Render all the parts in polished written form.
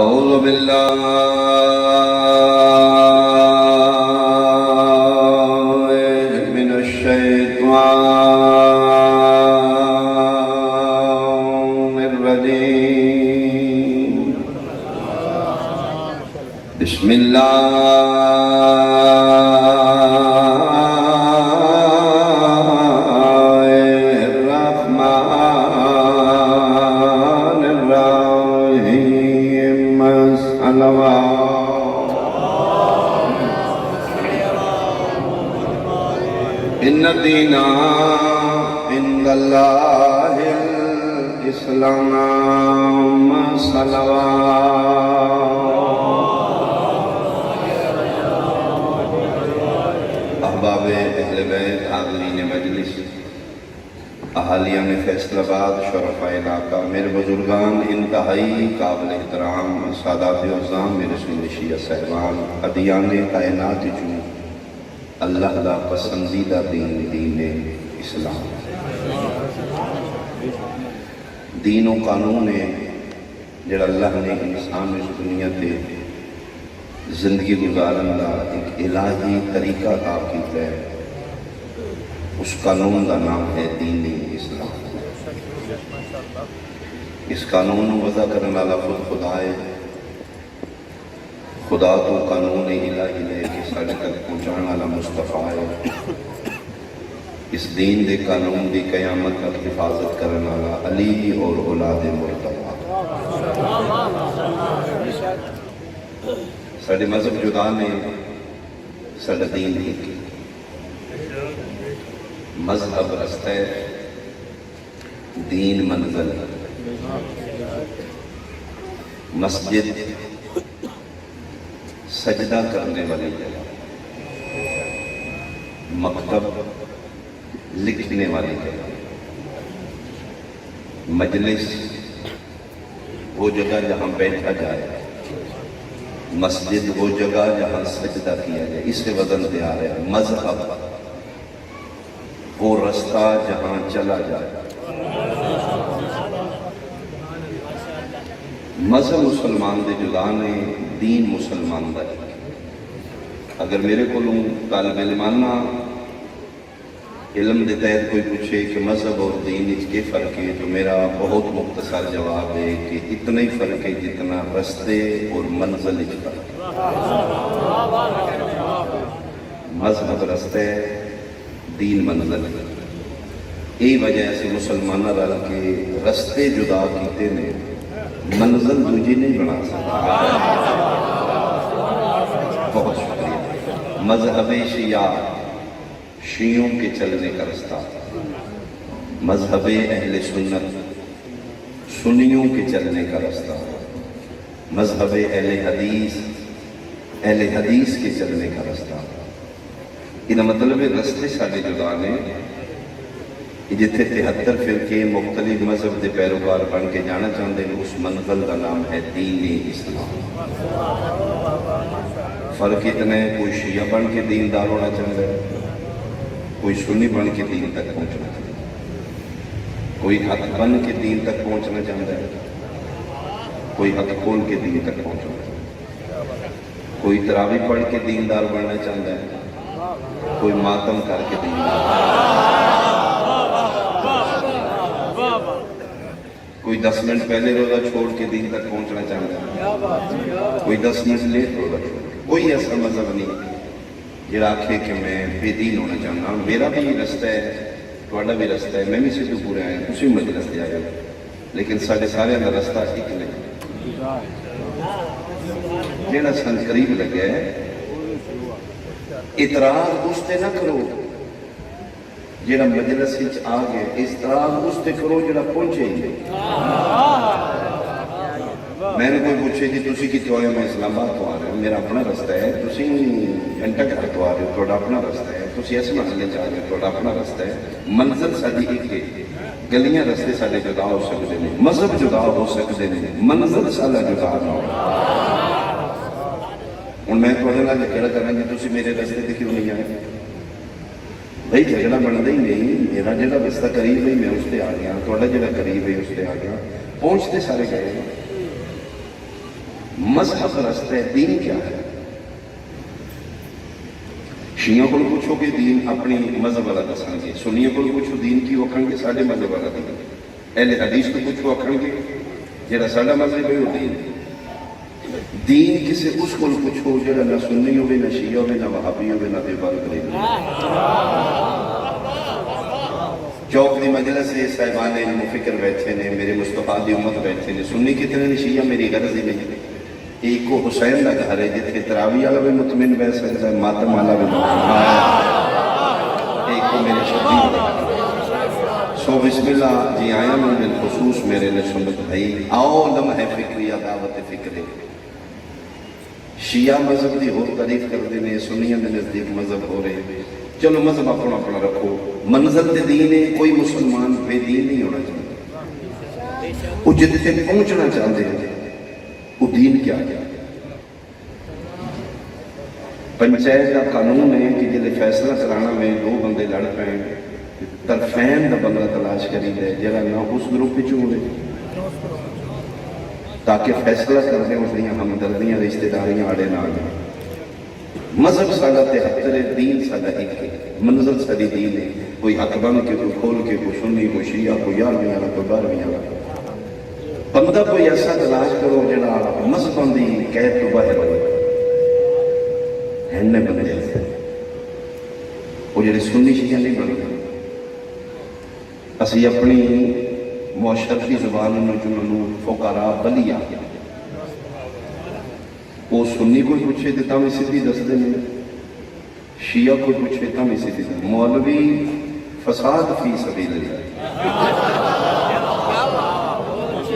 أعوذ بالله من الشيطان الرجيم. بسم إن الدين عند الله الإسلام. احباب اہل بیت، حاضرین مجلس، اہالیہ فیصل آباد، شرفاء علاقہ، میرے بزرگان انتہائی قابل احترام، سادات عظام، میرے سنی شیعہ صاحبان، ادیان کائنات جو اللہ دا پسندیدہ دین اسلام، دین و قانون ہے جڑا اللہ نے انسان اس دنیا تے زندگی گزارن دا ایک الہی طریقہ عطا کیتا ہے. اس قانون دا نام ہے دین اسلام. اس قانون وضع کرنے والا خود خدا ہے. خدا تو قانون الہی لے کے ساڑھے تک پہنچانا والا مصطفیٰ ہے. اس دین دے قانون دی قیامت تک حفاظت کرنے والا علی اور اولاد مرتضیٰ. ساڑھے مذہب جدا نے، ساڑھے دین ایک. مذہب رستہ ہے، دین منزل. مسجد سجدہ کرنے والی جگہ، مکتب لکھنے والی جگہ، مجلس وہ جگہ جہاں بیٹھا جائے، مسجد وہ جگہ جہاں سجدہ کیا جائے. اس سے وزن تیار ہے. مذہب وہ رستہ جہاں چلا جائے. مذہب مسلمان دے جدا نے، دین مسلمان دا. اگر میرے کو طالب علمانہ علم دے تحت کوئی پوچھے کہ مذہب اور دین اس کے فرق ہے، تو میرا بہت مختصر جواب ہے کہ اتنا ہی فرق ہے جتنا رستے اور منزل اس فرق. مذہب رستے، دین منزل. یہی وجہ سے مسلمانہ رل کے رستے جدا کیتے نے، منزل دوجی نہیں بنا سکتا. بہت شکریہ. مذہب شیعہ، شیعوں کے چلنے کا رستہ. مذہب اہل سنت، سنیوں کے چلنے کا رستہ. مذہب اہل حدیث، اہل حدیث کے چلنے کا رستہ. یہ مطلب ہے رستے سارے جدا نے. جتنے 73 فرقے مختلف مذہب دے پیروکار بن کے جانا چاہتے ہیں، اس منزل کا نام ہے دین اسلام. فرق اتنا ہے، کوئی شیعہ بن کے دیندار ہونا چاہتا ہے، کوئی سنی بن کے دین تک پہنچنا چاہتا ہے، کوئی حق بن کے دین تک پہنچنا چاہتا ہے، کوئی حق کھول کے دین تک پہنچنا چاہتا ہے، کوئی تراویح پڑھ کے دیندار بننا چاہتا ہے، کوئی ماتم کر کے دیندار، کوئی 10 منٹ پہلے روزہ چھوڑ کے دین تک پہنچنا چاہتا ہے، کوئی 10 منٹ لیٹ روزہ چھوڑ. کوئی ایسا مذہب نہیں جڑا آکھے کہ میں بے دین ہونا چاہتا ہوں. میرا بھی رستہ ہے، تھوڑا بھی رستہ ہے. میں بھی سدھو پورے آئے، تسی بھی مجلس دے آئے، لیکن سارے کا رستہ ایک نہیں. جڑا سن قریب لگے اعتراض اس تے نہ کرو جڑا مجلس وچ آ گئے، اعتراض اس تے کرو جڑا پہنچے ہی نہیں. میں نے کوئی پوچھے جی تسی کتوں آئے؟ میں اسلام آباد تو آ رہا ہوں، میرا اپنا رستہ ہے. تسی گھنٹہ گھر تو آ رہے ہو، تھوڑا اپنا رستہ ہے. تسی اس محلے چ آ رہے ہو، تھوڑا اپنا رستہ ہے. منزل ساری ایک ہے. گلیاں رستے سارے جدا ہو سکتے ہیں، مذہب جدا ہو سکتے ہیں، منزل سارا جدا نہ ہو. ہوں میں تھوڑے نال جھگڑا کرنا جی تسی میرے رستے تے کیوں نہیں آئے؟ بھائی جھگڑا بنتا ہی نہیں. میرا جڑا رستہ قریب ہے میں اس تے آ گیا، تھوڑا جڑا قریب ہے اس تے آ گیا. پہنچتے سارے گئے. مذہب رستہ ہے، دین کیا ہے؟ شیعوں کو پوچھو کہ دین اپنی مذہب والا دسیں گے، سنیوں کو پوچھو دین کی وہ آخر گے سارے مذہب والا دیں گے، اہل حدیث کو پوچھو آخر گے جہاں سارا مذہب ہے وہ دین ہے۔ دین کسی اس کو پوچھو جہاں نہ سنی ہوئے نہ شیعہ ہوئے نہ وہابی ہوئے نہ دیوبند ہوئے۔ چوک دی مجلس سے صاحبان علم و فکر بیٹھے نے، میرے مصطفیٰ دی امت بیٹھے نے، سنی کتنے نے، شیعہ میری غرض ہی نہیں۔ ایک کو حسین کا گھر ہے جتنے تراویح والا بھی مطمئن بیٹھ سکتا ہے، ماتم والا بھی مطمئن، ایک کو میرے شبیر کا۔ سو بسم اللہ جی آیا میں بالخصوص میرے لئے سنت بھائی، آؤ لمحہ فکری دعوت فکری۔ شیعہ مذہب دی ہو تعریف کر دینے، سنیہ میں نزدیک مذہب ہو رہے، چلو مذہب اپنا اپنا رکھو، منزل تے دین ہے، کوئی مسلمان بے دین نہیں ہونا چاہتا۔ وہ جتنے پہنچنا چاہتے ہیں وہ دین کیا کیا؟ پنچایت کا قانون ہے کہ جلے فیصلہ کرانا میں دو بندے لڑ پائیں طرفین دا بندہ تلاش کری دے جگہ نہ اس گروپ پہ چون لے تاکہ فیصلہ کر دیں اس لیے ہمدردیاں رشتہ داریاں آڑے نہ آگے۔ مذہب ساڑھا تہتر ہے، دین ساڑھا ایک ہے، منزل ساڑھی دین ہے، کوئی حق بن کے کوئی کھول کے کوئی سنی کوئی شیعہ کوئی یارویں آنا کوئی بارویں آنا۔ بندہ کوئی ایسا تلاش کرو جڑا مذہباں دی قید تو باہر ہوئے ہننے بن جاتے ہیں، وہ جڑے سنی شیعہ نہیں بن گئے۔ اسی اپنی معاشرتی زبان میں جنہوں فقراء بلیہ وہ سنی کوئی پوچھے دیتا میں سیدھی دس دینے، شیعہ کوئی پوچھے دیتا میں سیدھی دس، مولوی فساد فی سبیل اللہ،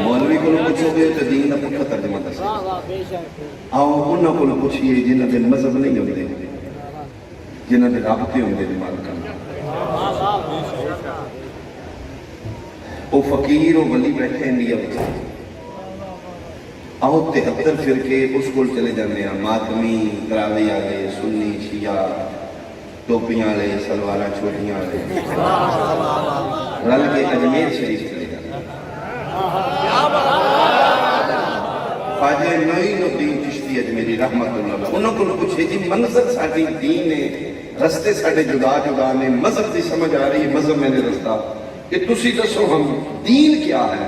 مولوی کو پوچھو گے تو دین کا پٹھا ترجمہ دس، آؤ انہوں کو پوچھئے جنہوں نے مذہب نہیں ہوتے، جنہوں نے رابطے ہوتے دماغ کرنا۔ وہ فقیر و ولی بیٹھے انڈیا بچے، آؤ 73 فرقے اس کو چلے جانے ہیں، ماتمی تراویح والے سنی شیعہ ٹوپیاں لے سلوارہ چھوٹیاں لے رل کے اجمیر شریف چلے جانے ہیں۔ خواجہ معین الدین چشتی اجمیری رحمت اللہ انہوں کو پوچھے جی منظر ساڑھی دین ہے، رستے ساڑھے جدا جدا نے، مذہب دی سمجھ آ رہی ہے، مذہب میں نے رستہ کہ تسی دسو ہم دین کیا ہے؟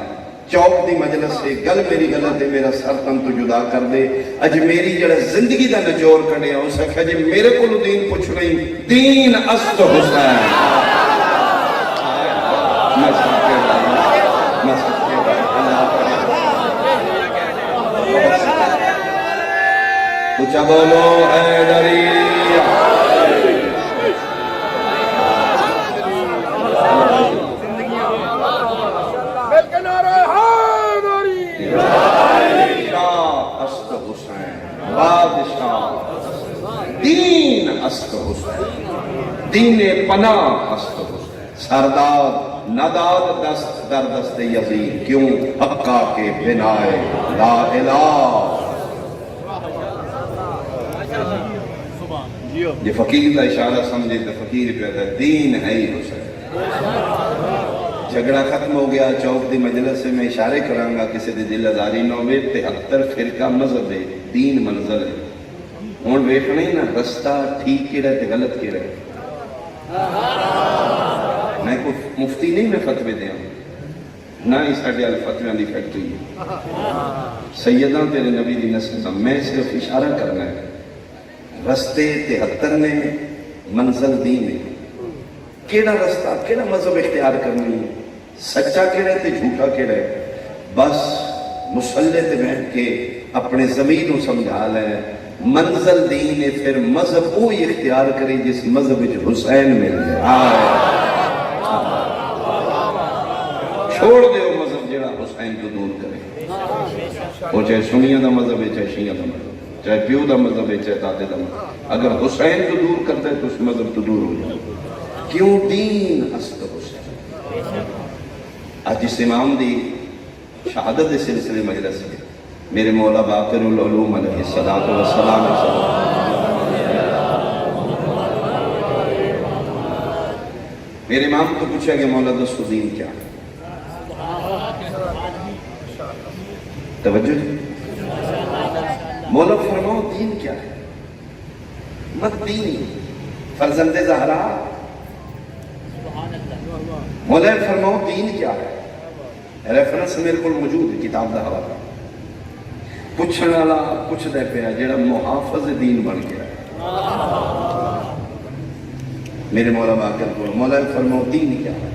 چوک دی مجلس سے گل میری غلط ہے، میرا سر تن تو جدا کر دے، اج میری جڑا زندگی دا نچور کڑے ہو سکھا جی میرے کو دین پوچھ نہیں، دین است حسین۔ میں سکتے بھائی اللہ اچھا بولو حیدری، دین است حسین، دین پناہ است حسین، سرداد نداد دست در دست یزید، کیوں حقا کے بنائے لا الہ۔ یہ فقیر کا اشارہ سمجھے تو فقیر پیدا دین ہے ہی حسین۔ جھگڑا ختم ہو گیا چوک دی مجلس سے، میں اشارے کرانگا کسی دی دل ازاری نہ ہوئے، 73 فرقہ مذہب ہے، دین منزل ہے، ہون ویکھنے نا رستہ ٹھیک کی رہے غلط کی رہے۔ میں کوئی مفتی نہیں میں فتوے دیا نہ اس ساڑھے الفتویاں دی فیکٹری ہے، سیداں تیرے نبی دی نسل، میں صرف اشارہ کرنا ہے، رستے 73 نے، منزل دین ہے، کیڑا رستہ کیڑا مذہب اختیار کرنی ہے، سچا کیڑا ہے تے جھوٹا کیڑا ہے، بس مسلح تے بیٹھ کے اپنے ضمیر کو سمجھا لے، منزل دین ہے، پھر مذہب وہی اختیار کرے جس مذہب وچ حسین مل جائے، چھوڑ دیو مذہب جڑا حسین کو دور کرے، وہ چاہے سنیوں دا مذہب ہے چاہے شیعہ دا مذہب، چاہے پیو دا مذہب ہے چاہے دادے دا مذہب، اگر حسین کو دور کرتا ہے تو اس مذہب تو دور ہو جائے۔ کیوں دین است حسین؟ آج اس امام دی شہادت دے سلسلے مجلس میں میرے مولا باقر العلوم علیہ السلام میرے امام کو پوچھا کہ مولا دستو دین کیا ہے؟ توجہ مولا فرماؤ دین کیا ہے؟ مت دین فرزند زہرا، مولا فرماؤ دین کیا ہے؟ ریفرنس میرے کو موجود ہے کتاب دا حوالہ، پوچھنے والا پوچھتا پیا جڑا محافظ دین بن گیا میرے مولا باقر کو، مولا فرماؤ دین کیا ہے؟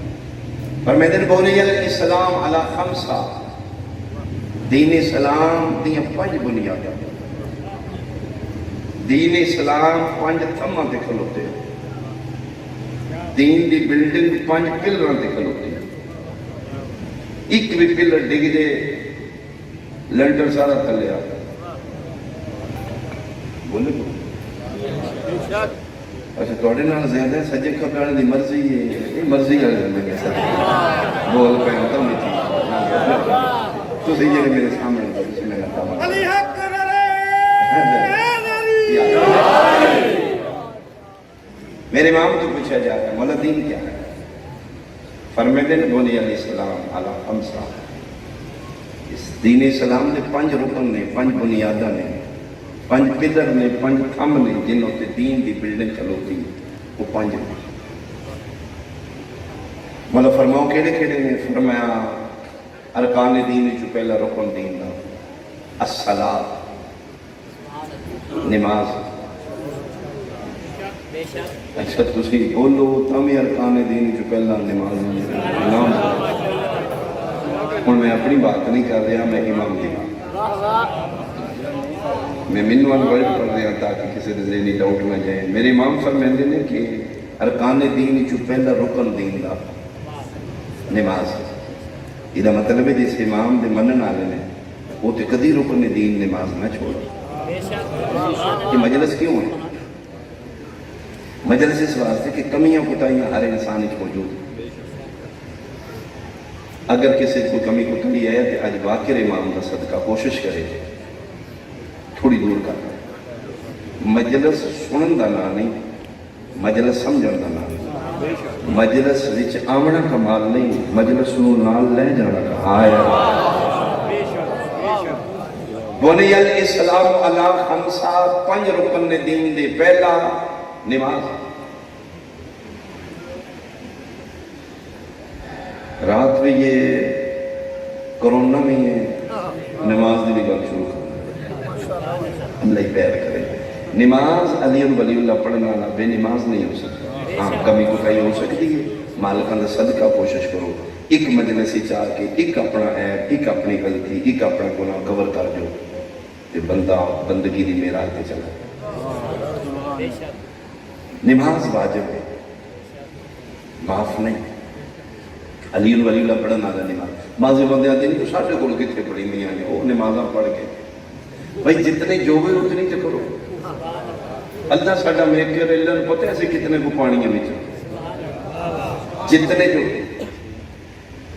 فرمائے بنی الاسلام علی خمسہ، دین اسلام دیا 5 بنیاد، دین اسلام 5 تھماں تے کھلوتے، دین دی بلڈنگ 5 پلراں تے کھلوتے، ایک بھی پلر ڈگ دے لنٹر سارا تھلے آ بولے کو اچھا تھوڑے نال زیادہ سجے کھبے والے دی مرضی ہے، یہ مرضی والے میں کہہ سکتا بول پہ ہوتا نہیں تھی تو صحیح ہے میرے سامنے بسم اللہ تعالیٰ علی حق میرے امام تو پوچھا جاتا ہے مولا دین کیا ہے؟ فرمائے بنی الاسلام علی خمسہ، اس دین اسلام نے 5 رکن نے، 5 بنیادہ نے، 5 پلر نے، 5 تھم نے جنہوں تے دین دی بلڈنگ کھلوتی، وہ 5 نے۔ مولا فرماؤ کیڑے کیڑے نے؟ فرمایا ارکان دین جو پہلا رکن دین دا الصلاۃ، نماز۔ اچھا تسی بولو تمہیں ارکان دین جو پہلا نماز نام، ہوں میں اپنی بات نہیں کر رہا، میں امام دی میں منوان ورڈ پڑھ رہا تاکہ کسی نے ذہنی ڈاؤٹ نہ جائے۔ میرے امام فرماتے ہیں کہ ارکان دین جو پہلا رکن دین دا نماز، یہ مطلب ہے جس امام دے منن والے نے وہ تے کدی رکن دین نماز نہ چھوڑا۔ یہ مجلس کیوں ہے؟ مجلس اس واسطے کہ کمیاں کوتاہیاں ہر انسان کی موجود، اگر کسی کو کمی کوتاہی ہے تو اج باقر امام کا صدقہ کوشش کرے تھوڑی دور کرنا۔ مجلس سنن دا نام نہیں، مجلس سمجھن دا نام نہیں، مجلس وچ آمنا کمال نہیں، مجلس نو نال لے جانا کہا ہے۔ بنی الاسلام علی خمسہ، 5 رکن نے دین دے، پہلا نماز۔ رات میں یہ کرونا میں یہ نماز دی بھی گل شروع کر اللہ ہی پیر کرے۔ نماز علی ولی اللہ پڑھنا والا بے نماز نہیں ہو سکتا۔ ہاں کمی کوتاہی ہو سکتی ہے، مالکاں دا صدقہ کوشش کرو، ایک مجلس چاہ کے ایک اپنا عیب، ایک اپنی غلطی، ایک اپنا گناہ کور کر جو تے بندہ بندگی دی معراج تے چلا۔ نماز واجب ہے، معاف نہیں۔ علی ولی اللہ پڑھن والا نماز، بعض بندے آتے نہیں تو ساڈے کول کتنے پڑھی نہیں آنے، وہ نمازاں پڑھ کے بھائی جتنے جو ہوئے اتنی تے کرو۔ اللہ ساڈا میکر اللہ نوں پتہ ہے اسی کتنے کو پانی وچ جتنے جو۔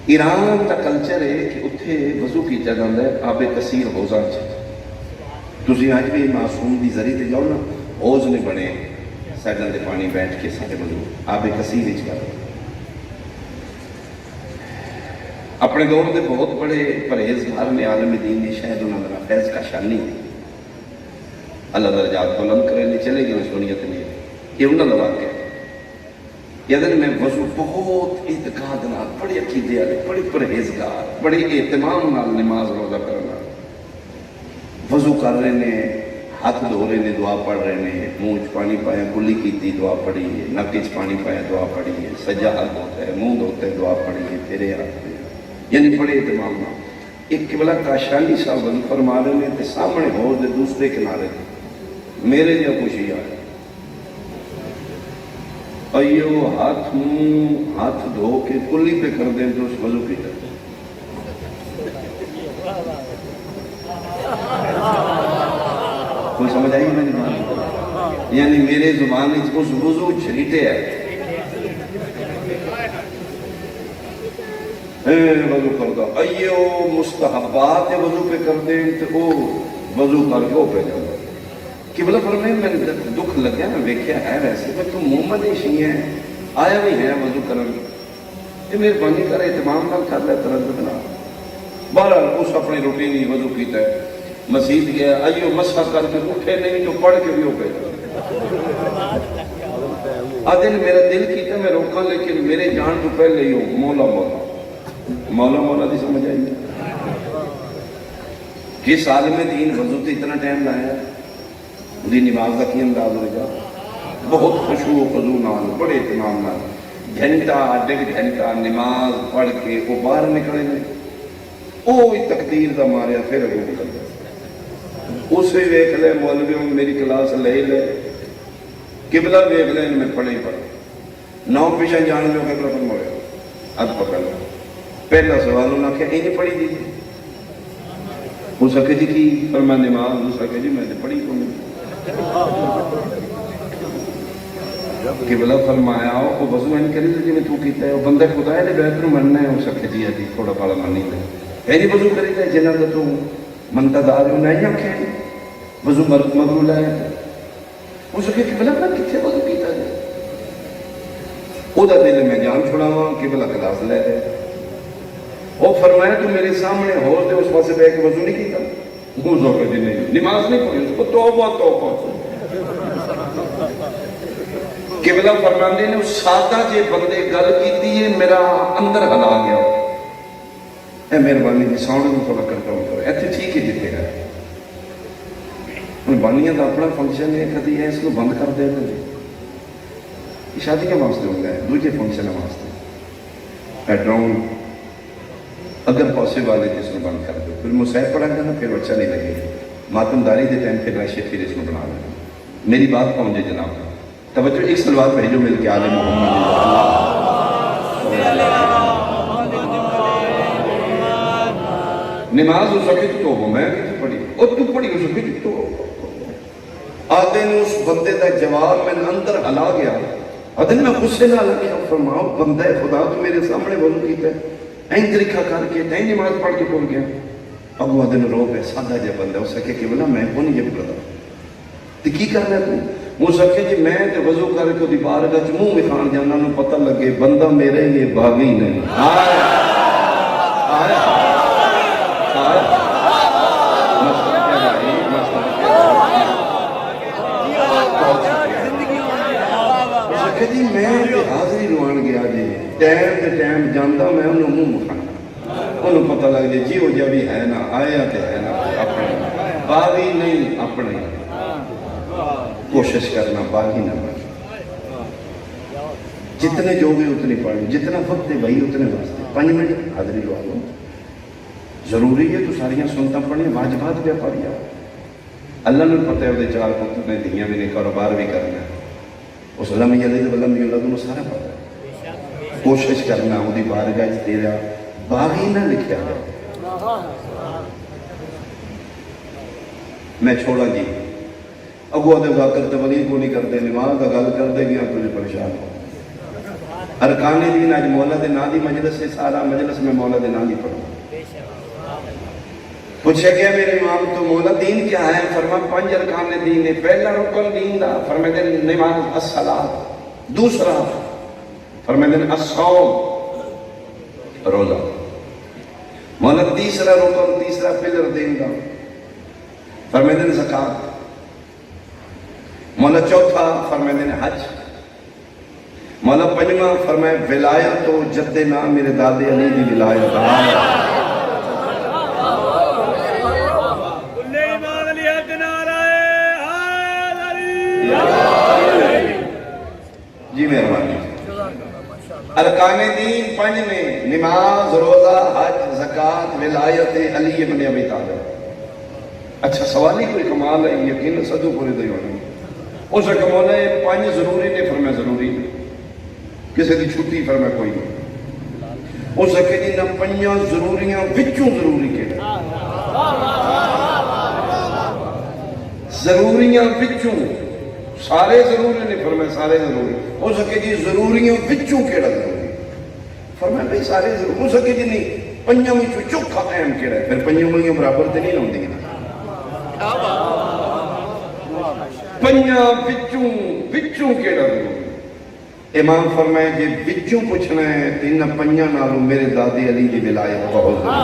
ایران کا کلچر ہے کہ اتھے وضو کیتا جاندا ہے آب کثیر حوضاں چ۔ تسی اج بھی معصوم دی ذریعے تے جاؤ نا، حوض نے بنے سائڈاں تے پانی بیٹھ کے سارے وضو آب کثیر وچ کرو۔ اپنے دور کے بہت بڑے پرہیزگار نے عالم دین نے شاید انہوں نے فیض کا شانی اللہ درجات بلند کرے لے چلے گئے سنیت نے، یہ انہوں نے واقع ہے۔ یادن میں وضو بہت اعتقاد نال، بڑے عقیدے والے، بڑے پرہیزگار، بڑے اہتمام نال نماز روزہ کرنا، وضو کر رہے نے، ہاتھ دھو رہے نے، دعا پڑھ رہے نے، منہ چ پانی پایا کلی کیتی دعا پڑھی ہے، نک چ پانی پایا دعا پڑھی ہے، سجا ہاتھ دھوتا ہے، منہ دھوتا ہے دعا پڑھی ہے، پھرے ہاتھ، یعنی بڑے اہتمام نہ۔ ایک قبلہ کاشانی صاحب وضو فرما رہے ہیں تے سامنے حوض دے دوسرے کنارے میرے جا خوشی آئے، ایو ہاتھ منہ ہاتھ دھو کے کلی پہ کر دیں تو اس وضو کی جاتے۔ کوئی سمجھ آئی میری بات؟ یعنی میرے زبان اس وضو چھریٹے ہے، وضو کرتا ایو مستحبات وضو پہ کر دیں تو وہ وضو کر کے وہ پہ جاتا۔ قبلہ فرمائے میں دکھ لگیا میں ویکھیا ہے ویسے پر تو محمد شی ہے آیا بھی ہے وضو کرن، یہ مہربانی کر اہتمام نہ کر لے تردد نہ۔ بہرحال اس اپنی روٹینی وضو کیتا ہے، مسجد گیا آئیو مسح کر کے اٹھے نہیں تو پڑھ کے بھی ہو گئے آدھن میرا دل کیتا میں روکا لیکن میرے جان تو پہلے ہی ہو مولا مولا مولا مولا دی سمجھ آئی جس عالم دین وضو تو اتنا ٹائم لایا دی نماز کا کی انداز ہوئے گا بہت خشوع و خضوع نال بڑے اہتمام نال گھنٹہ ڈیڑھ گھنٹہ نماز پڑھ کے وہ باہر نکلے نہیں وہ تقدیر دا ماریا پھر اگو نکل گیا اسے ویکھ لے مولوی میری کلاس لے لے قبلہ ویکھ لے میں پڑھے ہی پڑھے نو پیچھے جان لو قبلہ پر موڑے اب پکڑ لو پہلا سوال انہوں نے کہا نہیں پڑھی دی ہو سکے جی کی فرما نماز ہو سکے جی میں نے پڑھی تو نہیں قبلہ فرمایا وہ وضو نہیں کری جی میں تو کیتا ہے وہ بندہ خدا ہے بہتر مننا ہے ہو سکے جی ابھی تھوڑا بالا منی لے ایسی وضو کری جائے جنہ کا تو منتا دار ہو نہیں آکھے وضو مغرول ہے ہو سکے قبلہ کا کتنے وضو کیتا ہے او دا دل میں جان چھوڑا ہوا قبلہ کلاس لے دے وہ فرمایا تو میرے سامنے ہو دے اس پاسے بے کے وضو نہیں کیتا وہ سکے جی نہیں نماز نہیں پڑھی اس کو توبہ قبلہ فرماندے نے اس سادہ جے بندے گل کیتی ہے میرا اندر ہلا گیا اے مہربانی دی ساؤنڈ کو تھوڑا کنٹرول کرو ایتھے ٹھیک ہے جتے ہے مہربانیاں دا اپنا فنکشن ہے کدی ہے اس کو بند کر دے دے شادی کے واسطے ہوتا ہے دوسرے فنکشن واسطے پیٹرون اگر پاسبل ہے جس کو بند کر دو پھر مصیب پڑا گا نا پھر اچھا نہیں لگے گا ماتمداری دے ٹائم پھر راشد پھر اس کو بنا لینا میری بات پہنچے جناب توجہ ایک سلوات بھیجو مل کے آل محمد نماز ہو سکے تو ہو میں کسی پڑھی اور تو پڑھی ہو سکے تو آدھے نے اس بندے دا جواب میں اندر ہلا گیا آدھے میں غصے نہ لگیا فرماؤ بندہ خدا تو میرے سامنے وضو کیتا ہے این طریقہ کر کے این نماز پڑھ کے پڑھ گیا ابو آدھے نے رو پہ سادہ جا بندہ ہو سکے کہ بنا میں کون یہ پڑھا تو کی کرنا ہے تو وہ سکے جی میں تے وضو کر کے دی بارگاہ چ منہ وکھان جانا نو پتہ لگے بندہ میرے لیے باغی نہیں آیا آیا آیا سکے جی میں حاضری روان گیا جی ٹائم تے ٹائم جاندا میں انہوں منہ وکھانا انہوں پتہ لگ جائے جی وہ جب بھی ہے نا آیا تے ہے نا اپنے باغی نہیں اپنے کوشش کرنا باقی نہ بن جتنے جو بھی اتنی پڑھیں جتنا وقت ہے بھائی اتنے واسطے 5 منٹ حاضری لوا لو ضروری ہے تو ساریاں سنتا پڑھیں واجبات بھی پڑھیا اللہ نے پتہ ہے وہ 4 پتر نے دیاں بھی نے کاروبار بھی کرنا اس لمحے علیہ ولم یولد انہوں سارا پتہ ہے کوشش کرنا وہ دی بارگاہ تیرا باغی نہ لکھیا ہے میں چھوڑا جی ابو آدھے واقعت تبلیغ کو نہیں کرتے نماز کا گل کر دے گیا تجھے پریشان ہو ارکان دین آج مولا دے نا دی مجلس سے سارا مجلس میں مولا دے نا دی پڑھا پوچھے گیا میرے امام تو مولا دین کیا ہے فرما 5 ارکان دین ہے پہلا رکن دین دا فرما دے نماز الصلاۃ دوسرا فرما دے الصوم روزہ مولا تیسرا رکن تیسرا پلر دین دا فرما دے زکات مولا چوتھا فرمائے دینے حج مولا 5واں فرمائے ولایت و جد نام میرے دادے علی دی ولایت جی مہربانی ارکان دین 5 میں نماز روزہ حج زکات ولایت علی ابن ابی طالب اچھا سوال ہی کوئی کمال ہے یقین صدو پورے دے ہونے اس کا مولا ہے 5 ضروری نے فرمایا ضروری کسی دی چھٹی فرمایا کوئی نہیں اس کے دی نہ 5 ضروریاں وچوں ضروری کے ضروریاں وچوں سارے ضروری نے فرمایا سارے ضروری اس کے دی ضروریاں وچوں کیڑا ضروری فرمایا بھئی سارے ضروری اس کے دی نہیں 5 وچوں چوکھا اہم کیڑا ہے پھر 5 انگلیاں برابر تے نہیں ہوندی پنیاں وچوں کیڑا ضروری امام فرمائے جی وچوں پوچھنا ہے تو انہاں 5 نالوں میرے دادے علی دی ولایت بہت ضروری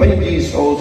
2500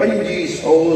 2500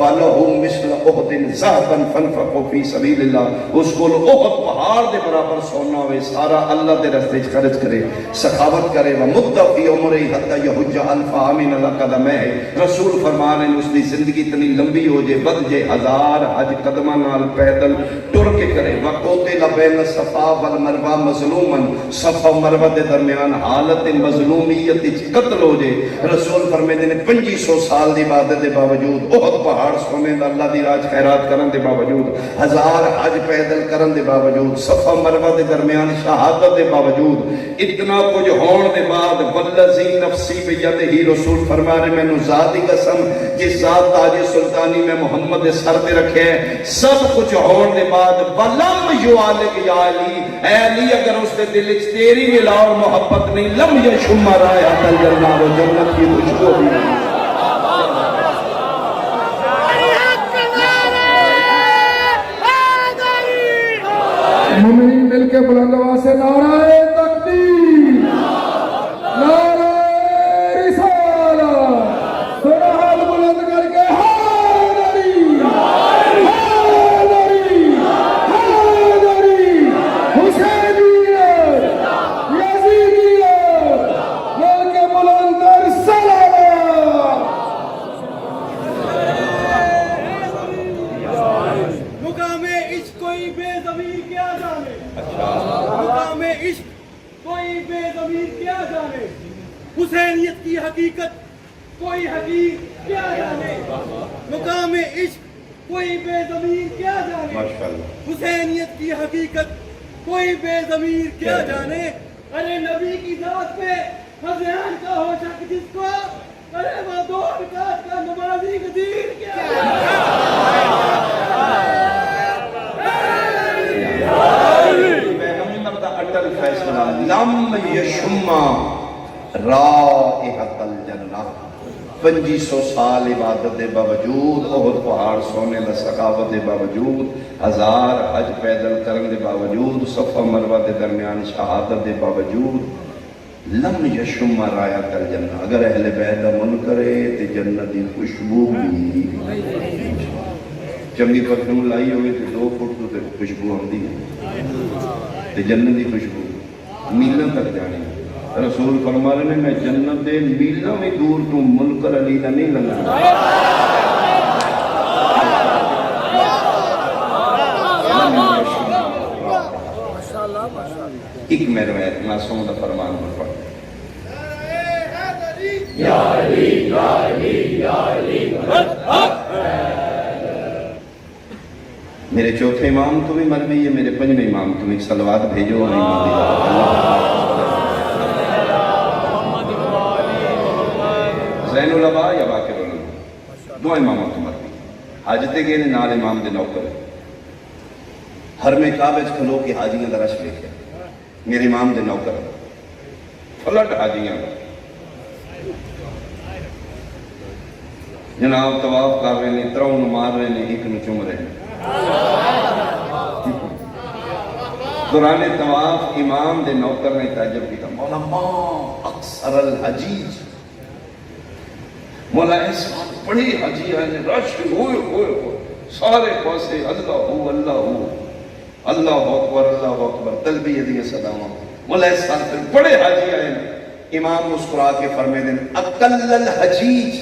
وَلَهُ مِثْلَ أُحْدٍ ذَهَبًا فَانْفَقُوا فِي سَبِيلِ اللَّهِ، اس کو احد پہاڑ دے برابر سونا ہوئے سارا اللہ دے راستے خرچ کرے، سخاوت کرے، وَمُدَّ فِي عُمْرِهِ حَتَّى يَحُجَّ أَلْفَ عَامٍ عَلَىٰ قَدَمَيْهِ، رسول فرما رہے ہیں اس دی زندگی اتنی لمبی ہو جائے بد جائے 1000 حج قدمہ نال پیدل ٹر کے کرے، وَقُتِلَ بَيْنَ الصَّفَا وَالْمَرْوَةِ مَظْلُومًا، صفا مروا دے درمیان حالت مظلومیت قتل ہو جائے، رسول فرمائے نے 2500 سال دی عبادت دے باوجود، احد پہاڑ سونے دا اللہ دی راج خیرات کرن دے باوجود، 1000 حج پیدل کرن دے باوجود، صفا مروا دے درمیان شہادت دے باوجود، اتنا کچھ ہون دے بعد، والذی نفسی بیدہی، رسول فرما رہے میں ذات کی قسم جس ذات تاج سلطانی میں محمد سر پہ رکھے ہیں، سب کچھ ہون دے بعد، وَلَمْ يُعَلِقْ يَا عَلِي، اے علی اگر اس نے دل اچ تیری ملا اور محبت نہیں، لم یشم رائحۃ الجنہ، وہ جنت کی خوشبو بھی نہیں۔ مومنین مل کے بلند آواز سے نعرہ تکبیر، نعرہ رسالت، تھوڑا ہاتھ بلند کر کے حیدری، حیدری، حیدری، حسینیت، یزیدیت، مل کے بلند کر سلام۔ مقام عشق کوئی بے ضمیر کیا جانے، مقام عشق کوئی بے ضمیر کیا جانے، حسینیت کی حقیقت کوئی حقیر کیا جانے، مقام عشق کوئی بے ضمیر کیا جانے، حسینیت کی حقیقت کوئی بے ضمیر کیا جانے۔ ارے نبی کی ذات پہ ہذیان کا ہو شک جس کو، ارے وہ 2 رکعت کا نمازی غدیر کیا اٹل فیصلہ، لم یشم رائحۃ الجنہ، 2500 سال عبادت دے باوجود، احد پہاڑ سونے دا سخاوت دے باوجود، 1000 حج پیدل کرن دے باوجود، صفا مروہ دے درمیان شہادت دے باوجود، لم یشم رائحۃ الجنہ، اگر اہل بیت دا من کرے تے جنت دی خوشبو بھی چنگی پرفیوم لائی ہوئے تو 2 فٹ تو خوشبو آندی ہے، تے جنت دی خوشبو میلاں تک جانی۔ رسول فرما رہے ہیں میں جنت دے میلاں میں دور تو منکر علی دا نہیں لنگا۔ ایک میں روایت معصوم دا فرمان پر پڑھ، یا علی یا علی یا علی، میرے چوتھے امام تو بھی مر گئی ہے، میرے 5ویں امام تو ایک صلوات بھیجو اور امام زین العبا یا باقر العلماء، 2 اماموں تو مر گئی، حاجتے گئے نال امام دے نوکر، ہر میں کعبے کھلو کے حاجیاں دا رش دیکھا، میرے امام دے نوکر فلٹ حاجیاں جناب طواف کر رہے ہیں، ترون مار رہے ہیں، ایک نو چوم رہے ہیں۔ دوران طواف امام دے نوکر نے تعجب کیا، مولا ما اکثر الحجیج، مولا اس وقت بڑی حجی ہے، رش ہوئے سارے پاسے اللہ اکبر تلبیہ دی صداواں، مولا اس وقت بڑے حجی ہیں۔ امام مسکرا کے فرمائے دیں اقل الحجیج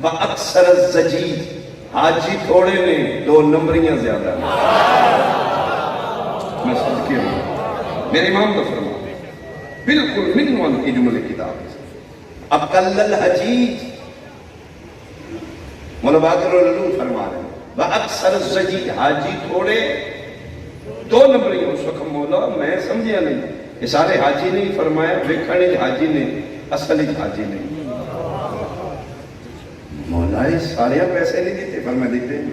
و اکثر الزجیج، حاجی تھوڑے نے 2 نمبریاں زیادہ ہیں۔ میں صدقے ہوں، میرے امام کا فرمان بالکل منوان کی جملے کتاب، اقل الحجیج، مولا باقر العلوم فرما رہے ہیں، و اکثر الزجیج، حاجی تھوڑے 2 نمبریاں۔ اس وقت مولا میں سمجھیا نہیں، یہ سارے حاجی نہیں، فرمایا ویکھنے حاجی نہیں، اصل حاجی نہیں۔ مولا سارے پیسے نہیں دیتے، فرمایا دیتے ہیں،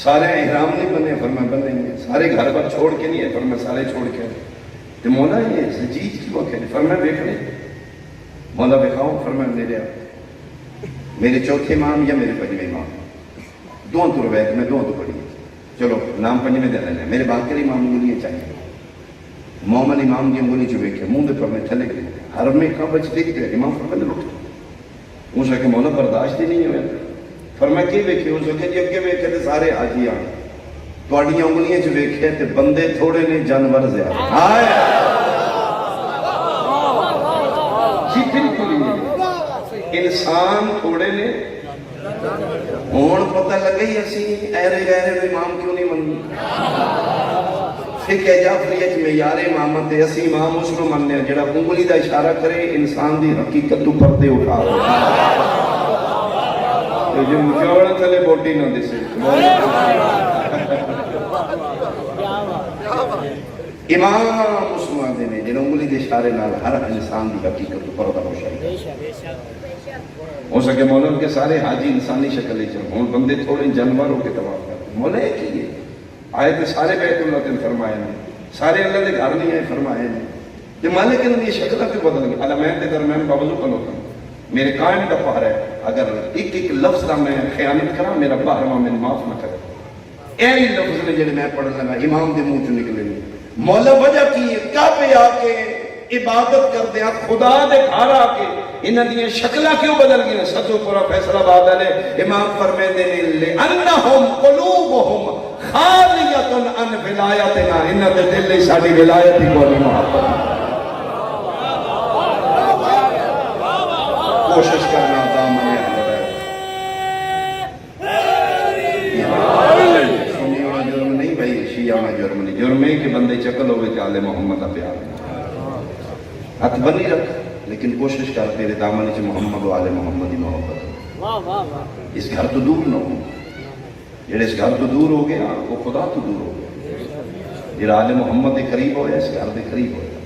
سارے احرام نہیں بنے، فرمایا بنیں گے، سارے گھر پر چھوڑ کے نہیں ہے، فرمایا سارے چھوڑ کے، تو مولا یہ زجیج کی وقت ہے، فرمایا دیکھنے، مولا بکھاؤ، فرمایا میرے میرے چوتھے امام یا میرے 5ویں امام، 2 تو روایت میں 2 تو پڑھی، چلو نام 5ویں دے لینا، میرے باقر امام انگلیاں چاہیے، مومن امام دی انگلی چ ویکھے، منہ دے پر میں تھلے گئے، ہر میں کعبہ چ دیکھتے امام فرمایا لٹ، اس کہ مولا برداشت ہی نہیں ہوئے، فرمایا کہ ویکھے اس وقت جی اگے ویکھے تے سارے حاجی آن تواڈیاں انگلیاں چ ویکھے تے بندے تھوڑے نے جانور زیادہ ہائے جی بالکل انسان تھوڑے نے ہون پتہ لگے ہی اسی ایرے غیرے امام کیوں نہیں مننی فقہ جعفریہ میں یار امامت ہے اسی امام اس کو مننے جڑا انگلی دا اشارہ کرے انسان دی حقیقت تو پردے اٹھا جو مچوڑا تھلے بوٹی نہ دسے امام مسلمان دے نے جڑا انگلی دے اشارے نال ہر انسان دی حقیقت تو پردہ روشن ہو سکے مولا کے سارے حاجی انسانی شکل لے چل ہوں بندے تھوڑے جانور ہو کے طواف کر مولا ایک ہی ہے آئے تو سارے بیت اللہ نے فرمائے ہیں سارے اللہ نے گھر نہیں آئے فرمائے ہیں یہ مالک نے یہ شکلہ کیوں بدل گئی اللہ میں درمیان باوضو کا ہوتا ہوں میرے قائم کا پہر ہے اگر ایک ایک لفظ کا میں خیانت کرا میرا پہر میں معاف نہ کرے ایہی لفظ نے جڑے میں پڑھ لگا امام دے منہ چوں نکلے مولا وجہ کی ہے کعبے آ کے عبادت کر دیا خدا دے گھر آ کے انہاں دی شکلہ کیوں بدل گئی سچو پورا فیصلہ باد والے امام فرماتے ہیں لانہم قلوبہم خالیۃ عن ولایتنا انہاں دے دل لئی ساڈی ولایت ہی کوئی محبت کوشش کرنا دامن سنیوں جرم نہیں بھائی شیعہ جرم نہیں جرم ہے کہ بندے چکل ہوئے کہ آل محمد کا پیار ہاتھ بنی رکھ لیکن کوشش کر تیرے دامن سے محمد و آل محمد کی محبت اس گھر تو دور نہ ہو جڑے اس گھر تو دور ہو گیا وہ خدا تو دور ہو گیا جڑا آل محمد کے قریب ہویا اس گھر کے قریب ہویا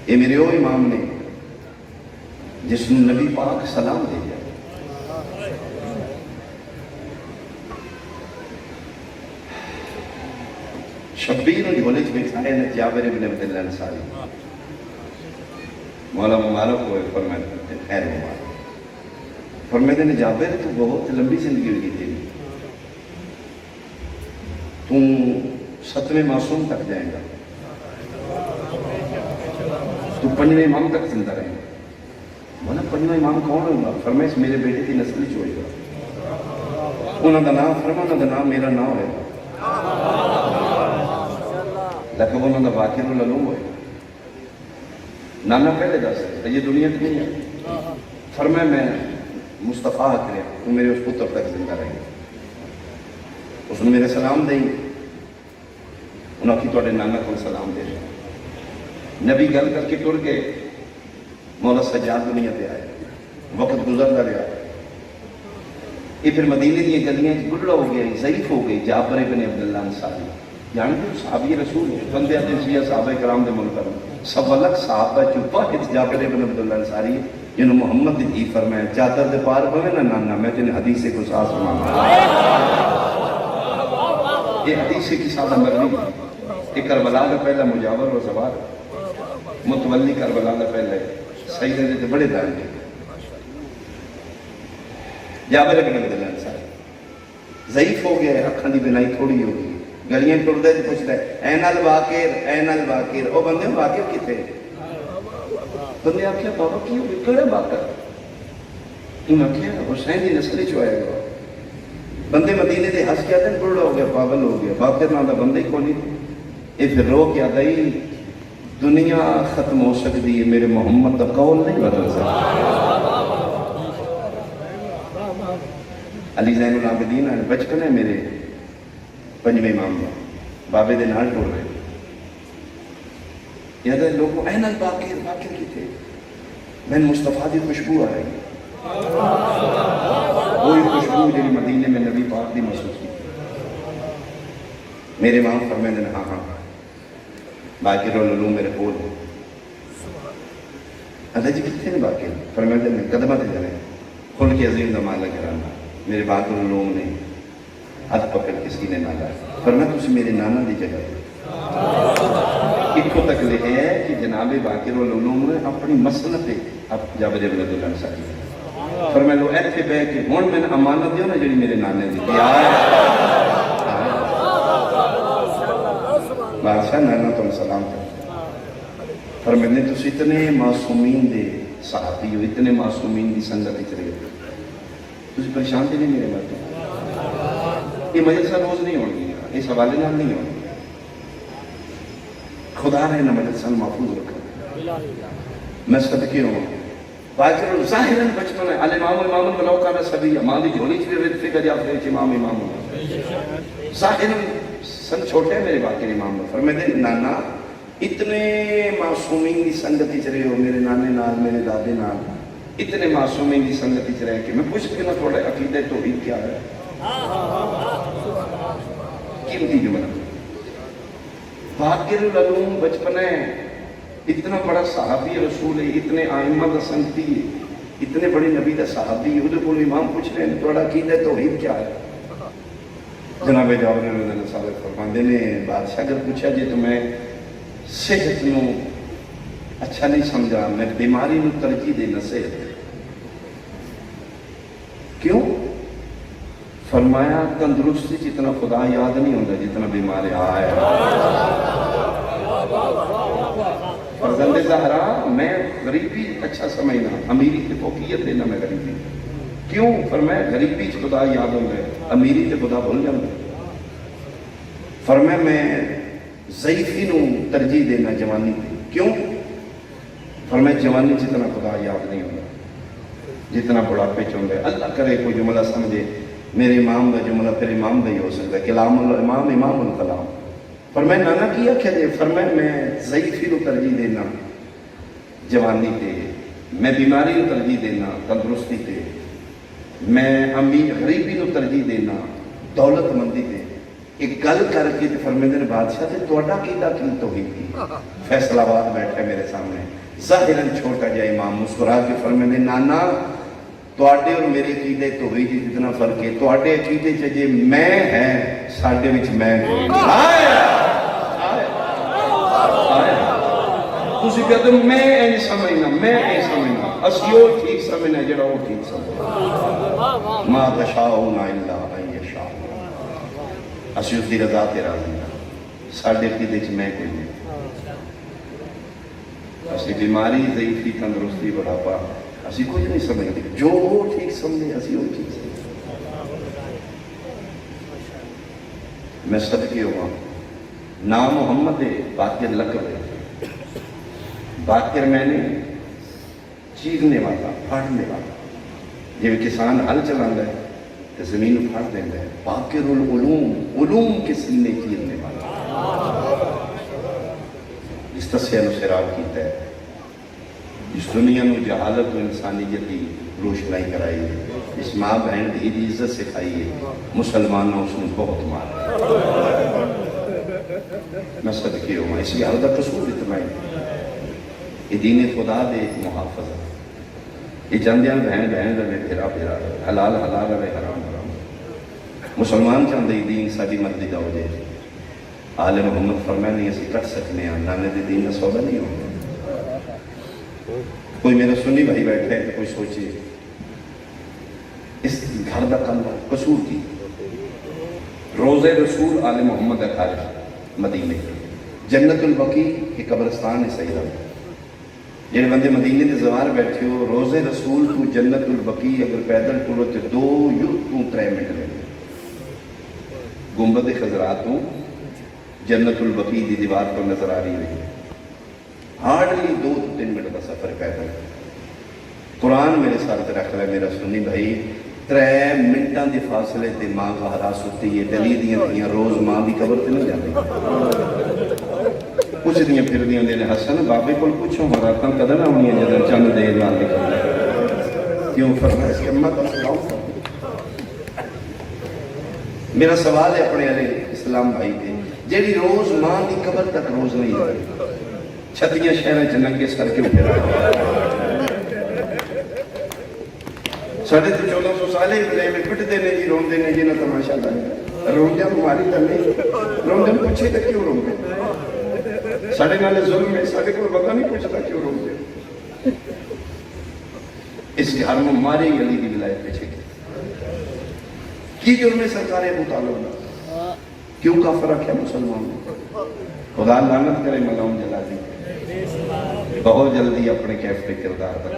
یہ میرے وہ امام نے جس نے نبی پاک سلام دے دیا شبیر جھولے چ بٹھائے نے جابر ابن عبد اللہ انصاری مولا مبارک ہوئے فرماتے خیر مبارک فرماتے نے جابر تو بہت لمبی زندگی ہوئی تھی تو 7ویں معصوم تک جائے گا تو 5ویں امام تک زندہ رہے گا مولا 5واں امام کون ہوگا فرمایا اس میرے بیٹے کی نسل چ ہوئے گا انہوں کا نام فرما انہوں کا نام میرا نام ہوئے گا لیکن وہ انہوں نے واقعی العلوم ہوئے نانا پہلے دس ہے یہ دنیا کی نہیں ہے فرمایا میں مصطفیٰ کرے تو میرے اس پتر تک زندہ رہے اس نے میرے سلام دیں انہوں کی توڑے نانا کو سلام دے نبی گل کر کے ٹر گئے مولا سجاد دنیا پہ آئے وقت گزرتا رہا یہ پھر مدینے کی گلیاں گڑا ہو گیا ضعیف ہو گئی جابر ابن عبداللہ انصاری جانتے ہو صحابی رسول بندے آتے ہیں صحابہ کرام دے منکر سب الگ صحابہ چپا جابر ابن عبداللہ انصاری جنہوں محمد دی فرمایا چادر دے پار پوے نہ نانا میں تین حدیث کو ساس مانگا یہ حدیث کی سادہ مرنی یہ کربلا کا پہلا مجاور و سوار متولی کربلا کا پہلا سیدہ دے بڑے دان کے جابر ابن عبداللہ انصاری ضعیف ہو گیا ہے اکھاں دی بنائی تھوڑی ہو گئی گلیاں ٹردا ہے پوچھتا ہے این الواقر او بندے واقر کتے بندے آخیا بابا کی ہو کہڑا واقر انہوں نے آخیا حسین دی نسل چ آیا گا بندے مدینے دے ہنس کے آتے ہیں بڑھڑا ہو گیا پاگل ہو گیا واقر نام دا بندے کو نہیں یہ پھر رو کے آتا ہی دنیا ختم ہو سکتی ہے میرے محمد کا قول نہیں بدل سکتا علی زین العابدین بچپن ہے میرے 5ویں امام بابے دے نال ٹور رہے یاد ہے لوگوں این الباقر باقر کی تھے میں مصطفیٰ دی خوشبو آ رہی وہی خوشبو جی مدینے میں نبی پاک دی محسوس کی میرے امام فرمائے دن ہاں باقر العلوم میرے کول اللہ جی کتنے ہیں باقر فرمائے دن قدمہ دے جانے کھل کے عظیم دمالہ کرانا میرے باقر العلوم نے ہاتھ پکڑ کس کی نے نالا فرمایا تسی میرے نانا دی جگہ اتھوں تک لکھے ہے کہ جناب باقر العلوم نے اپنی مسنت اب جابر ابن عبداللہ انصاری فرمایا لو ایتھے بے کہ ہن میں امانت دیو نا جڑی میرے نانے دی بادشاہ نانا تم سلام کرتے فرمایا نے تسی اتنے معصومین دے صحابی ہو اتنے معصومین دی سنگت وچ رہے تسی پریشان تے نہیں میرے بات یہ مجلسہ روز نہیں ہونی اس حوالے نال نہیں ہونی خدا نے نہ مجلسہ محفوظ رکھا میں صدقے ہوں باقر ظاہراً بچپن ہے الامام ولو کان صبیا ماں دی جھولی چ بھی فکر یا پھر امام ظاہراً سن چھوٹے میرے باقر امام فرماتے نانا اتنے معصومین کی سنگت چ رہے ہو میرے نانے نال میرے دادے نال اتنے معصومین کی سنگت چ رہ کے میں پوچھ کے نہ تھوڑا عقیدہ توحید کیا ہے قیمتی جملہ باقر العلوم بچپن ہے اتنا بڑا صحابی رسول ہے اتنے آئمہ دا سنگتی ہے اتنے بڑے نبی دا صحابی ہے ادھر کو امام پوچھ رہے ہیں تھوڑا عقیدہ توحید کیا ہے جناب جواب نے صاحب فرماندے نے بادشاہ اگر پوچھا جی تو میں صحت نو اچھا نہیں سمجھا میں بیماری نو ترجیح دینا صحت کیوں فرمایا تندرستی جتنا خدا یاد نہیں ہوتا جتنا بیمار آیا فرزند زہرا میں غریبی اچھا سمجھنا امیری تے فوقیت دینا میں غریبی کیوں فرمایا غریبی چ خدا یاد ہوتا ہے امیری تے خدا بھول جاتا ہے فرمایا میں ضعیفی نو ترجیح دینا جوانی تے کیوں فرمایا جوانی جتنا خدا یاد نہیں ہوتا جتنا بڑھاپے چ ہوتا ہے اللہ کرے کوئی جملہ سمجھے میرے امام کا جملہ پھر امام کا ہی ہو سکتا ہے کلام الامام امام الکلام فرمایا نانا کیا کیا دے فرمایا میں ضعیفی کو ترجیح دینا جوانی تے میں بیماری کو ترجیح دینا تندرستی تے میں غریبی کو ترجیح دینا دولت مندی تے ایک گل کر کے فرمیندے نے بادشاہ تے تہاڈا کیدا کی توحید کی فیصل آباد بیٹھا میرے سامنے ظاہراً چھوٹا جا امام مسکرا کے فرمیندے نانا تواڈے اور میرے عقیدے توحید جتنا فرق ہے تواڈے عقیدے چ جے میں ہے ساڈے وچ میں تسی کہتے میں نہیں سمجھنا میں نہیں سمجھنا اسی وہ ٹھیک سمجھنا جڑا وہ ٹھیک سمجھنا ما تشاؤون الا ان یشاء اسی اس دی رضا تے راضی ہاں ساڈے عقیدے چ میں کوئی نہیں اسی بیماری ضعیفی تندرستی بڑھاپا اسی کچھ نہیں سمجھتے جو وہ ٹھیک سمجھے اسی وہ ٹھیک سمجھے میں صدقے ہوا نام محمد ہے باقر لقب ہے باقر میں نے چیرنے والا پھاڑنے والا جب کسان ہل چلانا ہے تو زمین پھاڑ دینا ہے باقر العلوم علوم کے سینے چیرنے والا اس تسہیل سراب کیتا ہے اس دنیا نو جہالت و انسانیت کی روشنائی کرائی ہے اس ماں بہن دی عزت سکھائی ہے مسلمانوں اس نے بہت مارا میں صدقے ہوں اس کی حالت قصور اتنا ہی یہ دین خدا دے محافظہ یہ جاندیاں بہن بہن رہے پھرا پھرا حلال حلال رہے حرام حرام مسلمان چاہتے دین ساری مرضی دا ہو جائے آل محمد فرمایا نہیں اسی کٹ سکنے ہیں نانے دے دین نہ سودا نہیں ہوگا کوئی میرا سنی بھائی بیٹھا ہے تو کوئی سوچے اس گھر دا قصور کی روزہ رسول آل محمد خارج مدینے جنت البقیع کے قبرستان ہے سیدہ جن بندے مدینے دے زوار بیٹھے ہو روزہ رسول تو جنت البقیع اگر پیدل ٹرو تے 2 یا 3 منٹ لگے گنبد خضرات تو جنت البقیع دی دیوار پر نظر آ رہی ہے ہارڈلی 2-3 منٹ کا سفر پیدل قرآن میرے ساتھ رکھ لے میرا سنی بھائی 3 منٹاں دی فاصلے تے ماں کا ہراس ہوتی ہے دلی دیاں روز ماں دی قبر تے نہیں جاندی کچھ دیاں پھر دیاں نے حسن بابے کو پوچھو مراتاں کدر نہ ہونی جدر چند دیر لال دی قبر کیوں فرمایا اس کی اماں کا سلاؤ میرا سوال ہے اپنے علیہ اسلام بھائی تے جیڑی روز ماں دی قبر تک روز نہیں آئی چھتیاں شہریں جنگ کے سر کے اٹھے رہا ساڑھے تو 1400 سالے بلے میں پٹ دینے جی رون دینے جی نہ تماشا لائے رون جا مماری تا نہیں رون جا پوچھے تک کیوں رون دے ساڑھے نالے ظلم میں ساڑھے کو بندہ نہیں پوچھتا کیوں رون دے اس گھر میں ماری گلی کی ولایت پیچھے کی جرم سرکار ابو طالب کیوں کافر رکھے مسلمان خدا لعنت کرے ملعون جلالی بہت جلدی اپنے کیف پہ کردار تک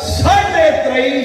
23.5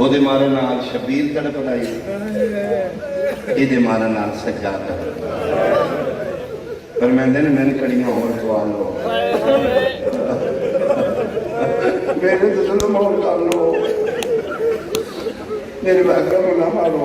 ਉਹਦੇ ਮਾਰੇ ਨਾਲ ਸ਼ਬੀਰ ਤੜਪਦਾਈ, ਇਹਦੇ ਮਾਰੇ ਨਾਲ ਸੱਜਾਦ ਫਰਮਾਉਂਦੇ ਨੇ ਮੈਨੂੰ ਕੜੀਆਂ ਹੋਰ ਖਵਾ ਲਓ, ਮੇਰੇ ਤੇ ਜ਼ੁਲਮ ਹੋਰ ਕਰ ਲਓ, ਮੇਰੇ ਬਾਗਾਂ ਨੂੰ ਨਾ ਮਾਰੋ।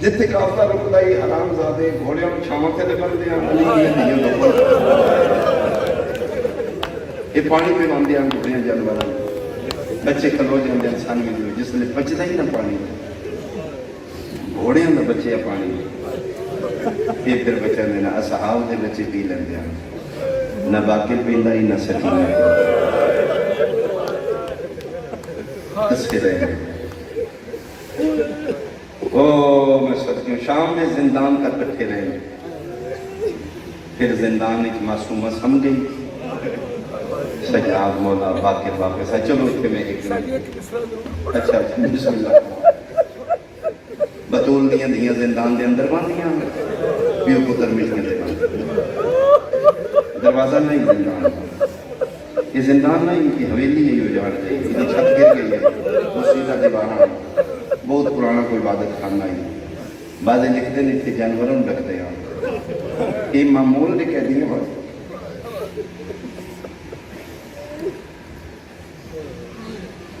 جتھے کافتا رکدا ہی حرام زادے گھوڑیاں نوں چھاواں تے بندے ہیں علی دیاں دھیاں دا یہ پانی پہ باندھے ہیں گھوڑیاں جانوراں بچے کھلو جاندے ہیں سن وچ جس لے بچدا ہی نہ پانی گھوڑیاں دا بچے پانی یہ پھر بچاندے نہ اصحاب دے بچے پی لیندے ہیں نہ باقی پیندا ہی نہ سکینہ ہنسے رہے او میں صدقوں شام میں زندان کا کٹھے رہے پھر زندان ایک معصومہ سم گئی سجاد مولا باقر واقع سا چلو اس میں ایک اچھا بسم اللہ بطول دیاں دیاں زندان دے اندر باندیاں پیو پتر مٹیاں دے باندیاں دروازہ نہیں زندان یہ زندان نہیں کہ حویلی ہے یہ جان گئی یہ چھت گر گئی ہے مسیدہ دیوانہ بہت پرانا کوئی عبادت خانہ ہے بعض لکھتے نہیں تھے جانوروں رکھتے ہیں یہ معمول نے کہہ دیئے بات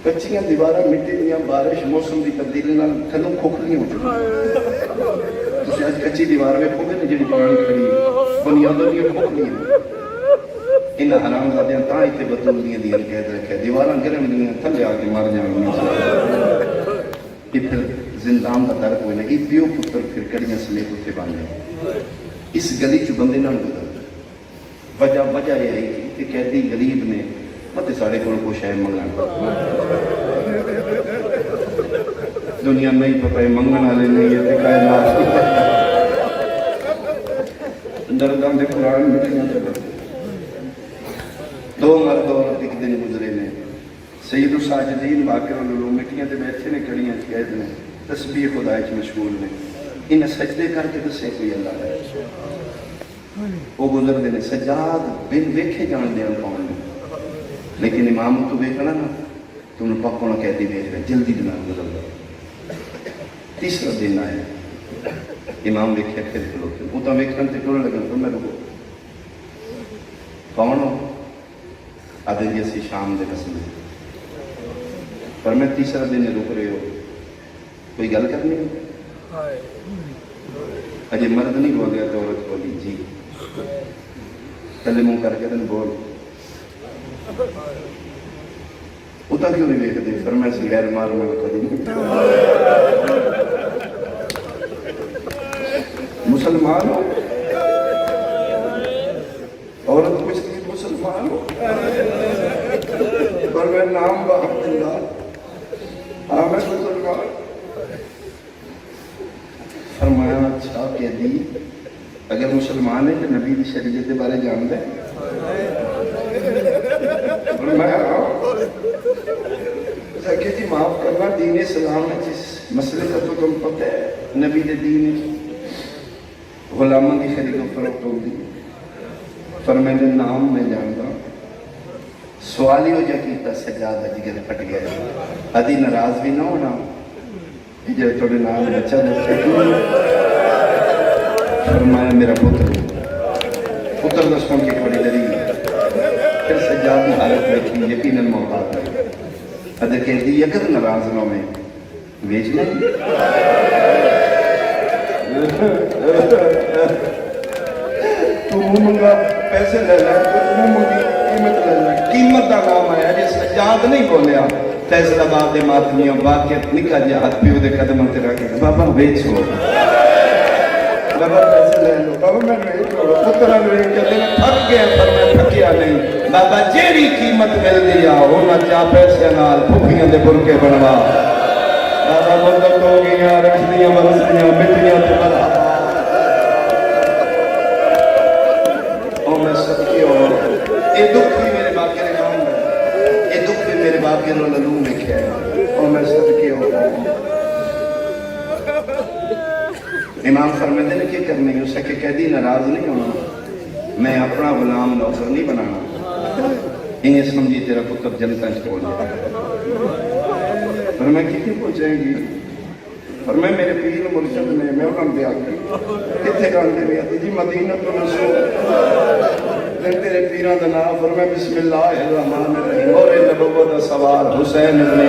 کچھیاں دیوارہ مٹی دیاں بارش موسم دی تبدیلی نال تھلوں کھوکھلی ہو چکی تو آج کچھی دیوار میں کھوکھے نہیں جڑی پرانی کھڑی بنیادوں دی کھوکھلی ہیں ان حرام زادیاں تاں ایتھے بطول دیاں قید رکھے دیواراں گرم دیاں تھلے آ کے مر جاؤں یہ پھر زندان کا در کوئی نہیں پیو پتر پھر کڑیاں سمیت اٹھے باندھے اس گلی چ بندے نہ گزر وجہ یہ ہے کہ قیدی غریب نے متے ساڑے کو شے منگن دنیا نہیں پتہ ہے منگن والے نہیں ہے تے کائنات درداں دے قرآن مٹیاں چلے دو مرد عورت ایک دن گزرے نے سید الساجدین باقر العلوم مٹیاں تے بیٹھے نے کڑیاں قید نے تسبیح خدا وچ مشغول نے انہیں سجدے کر کے دسے کوئی اللہ ہے وہ گزر دے نے سجاد بن ویکھے جان دے کون نے لیکن امام تو ویکھنا نا تم نے پکو نہ کہتی ویکھ رہے جلدی دن گزر گئے تیسرا دن آیا امام ویکھے پھر کھلوتے وہ تو ویکھن تے ٹر لگن تو میں رکو کون ہو آدھے جیسی شام دے قسم پر میں تیسرا دن رک رہے ہو کوئی گل کرنی ہو اجے مرد نہیں ہو گیا تو عورت بولی جی تلے منہ کر کے دن بول اتا کیوں نہیں دیکھ دے فرمائے سے غیر مار میں کدی مسلمان ہو عورت کچھ نہیں مسلمان ہو پر میں نام با عبداللہ آمد مسلمان فرمایا اچھا کہہ دی اگر مسلمان ہے کہ نبی دی شریعت کے بارے جان دے فرمایا کہ جی معاف کرنا دین اسلام ہے جس مسئلے کا تو تم پتہ ہے نبی دے دین غلاموں کی خرید و فروخت ہوگی فرمایا نام میں جانتا سوال ہی ہو جا کیتا سجادہ جگر پھٹ گیا ادھی ناراض بھی نہ ہونا جب تھوڑے نام بچہ دیکھتے فرمایا میرا پتر دسوں کی بڑی دری پھر سجاد نے حالت دیکھی یقیناً محبت ہے ادھر کہہ دی اگر ناراض نہ میں بیچ نہیں تو منگا پیسے لے لے تو منگی قیمت لے لے قیمت کا نام آیا جی سجاد نہیں بولیا فیصلہ باب دے ماتمیوں باقیت نکا جی ہاتھ پیو دے قدم انتے رکھے بابا بیچو بابا پیسے لے لو بابا میں بیچو پترہ میں کہتے ہیں تھک گیا پر میں تھکیا نہیں بابا جیڑی قیمت مل دیا ہونا چاہ پیسے نال بھوکیاں دے برکے بنوا بابا مدد ہو گیا رکھنیاں مرسیاں مٹیاں تے بلا او میں صدقی ہو اے دکھ بھی میرے باقی رہے گاؤں گا اے دکھ بھی میرے باقی رو للو میں کیا ہے او میں صدقی ہو امام فرماتے ہیں کہ کرنے اس سے کہ کہہ دی ناراض نہیں ہونا میں اپنا غلام نوکر نہیں بنانا انہیں سمجھی تیرا پتر جنتا چھوڑ جائے فرمایا کتنے پہنچائیں گی فرمایا میرے پیر مرشد نے میں انہوں نے آگئی کتنے کانٹے میں آتی جی مدینہ تو رسول لیکن تیرے پیران دا نام فرمایا بسم اللہ الرحمن الرحیم اور نبوت سوار حسین ابن علی